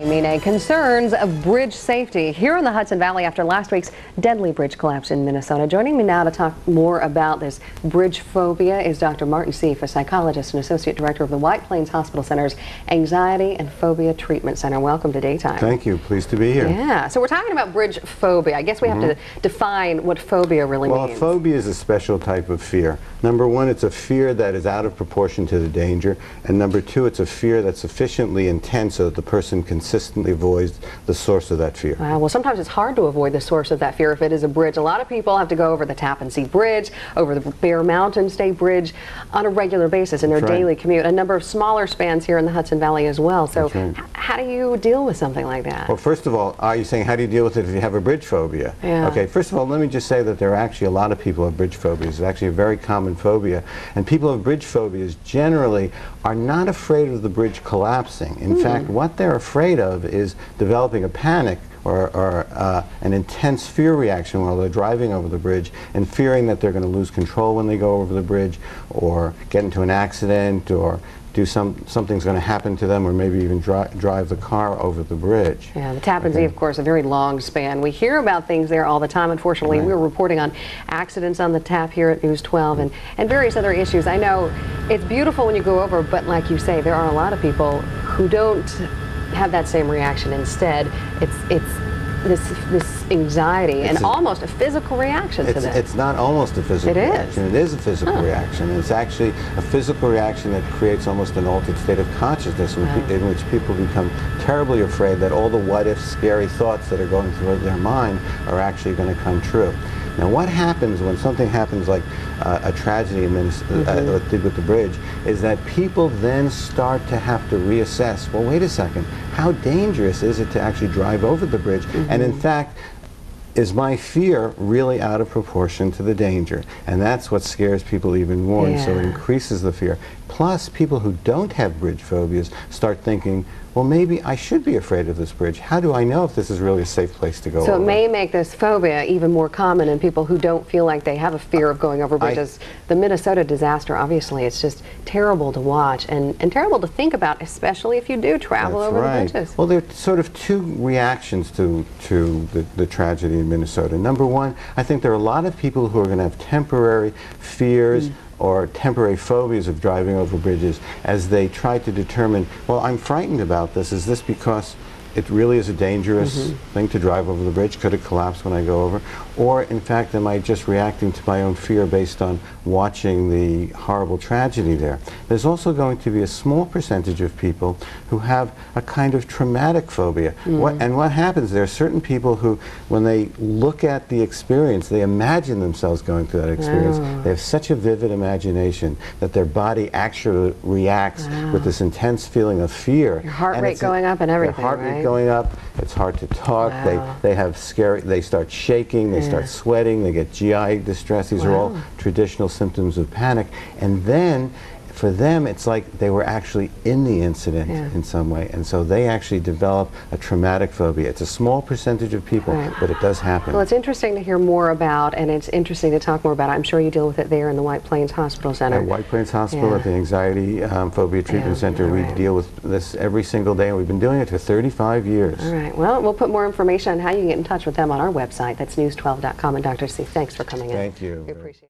Concerns of bridge safety here in the Hudson Valley after last week's deadly bridge collapse in Minnesota. Joining me now to talk more about this bridge phobia is Dr. Martin Seif, a psychologist and associate director of the White Plains Hospital Center's Anxiety and Phobia Treatment Center. Welcome to Daytime. Thank you. Pleased to be here. Yeah. So we're talking about bridge phobia. I guess we have to define what phobia really means. Well, a phobia is a special type of fear. Number one, it's a fear that is out of proportion to the danger. And number two, it's a fear that's sufficiently intense so that the person consistently avoids the source of that fear. Well, sometimes it's hard to avoid the source of that fear if it is a bridge. A lot of people have to go over the Tappan Zee Bridge, over the Bear Mountain State Bridge on a regular basis in their daily commute. A number of smaller spans here in the Hudson Valley as well. So how do you deal with something like that? Well, first of all, are you saying how do you deal with it if you have a bridge phobia? Yeah. Okay, first of all, let me just say that there are actually a lot of people who have bridge phobias. It's actually a very common phobia. And people who have bridge phobias generally are not afraid of the bridge collapsing. In fact, what they're afraid of is developing a panic or an intense fear reaction while they're driving over the bridge and fearing that they're going to lose control when they go over the bridge or get into an accident or something's going to happen to them or maybe even drive the car over the bridge. Yeah, the Tappan Zee, of course, a very long span. We hear about things there all the time. Unfortunately, we were reporting on accidents on the tap here at News 12 and various other issues. I know it's beautiful when you go over, but like you say, there are a lot of people who don't have that same reaction. Instead, it's this anxiety and almost a physical reaction to this. It's not almost a physical reaction. It is a physical reaction. It's actually a physical reaction that creates almost an altered state of consciousness in which people become terribly afraid that all the what-if scary thoughts that are going through their mind are actually going to come true. Now, what happens when something happens like a tragedy with the bridge is that people then start to have to reassess, well, wait a second, how dangerous is it to actually drive over the bridge? And in fact, is my fear really out of proportion to the danger? And that's what scares people even more, and so it increases the fear. Plus, people who don't have bridge phobias start thinking, well, maybe I should be afraid of this bridge. How do I know if this is really a safe place to go over? So it may make this phobia even more common in people who don't feel like they have a fear of going over bridges. The Minnesota disaster, obviously, it's just terrible to watch and terrible to think about, especially if you do travel over the bridges. Well, there are sort of two reactions to the tragedy in Minnesota. Number one, I think there are a lot of people who are going to have temporary fears or temporary phobias of driving over bridges as they try to determine, well, I'm frightened about this. Is this because it really is a dangerous thing to drive over the bridge? Could it collapse when I go over? Or, in fact, am I just reacting to my own fear based on watching the horrible tragedy there? There's also going to be a small percentage of people who have a kind of traumatic phobia. And what happens, there are certain people who, when they look at the experience, they imagine themselves going through that experience. They have such a vivid imagination that their body actually reacts with this intense feeling of fear. Your heart rate going up and everything, their heart rate going up, it's hard to talk, they have they start shaking, they start sweating, they get GI distress. These are all traditional symptoms of panic. And then for them, it's like they were actually in the incident in some way, and so they actually develop a traumatic phobia. It's a small percentage of people, but it does happen. Well, it's interesting to hear more about, and it's interesting to talk more about. I'm sure you deal with it there in the White Plains Hospital Center. At White Plains Hospital, at the Anxiety Phobia Treatment Center, we deal with this every single day, and we've been doing it for 35 years. All right. Well, we'll put more information on how you can get in touch with them on our website. That's news12.com. And Dr. Seif, thanks for coming in. Thank you. We appreciate it.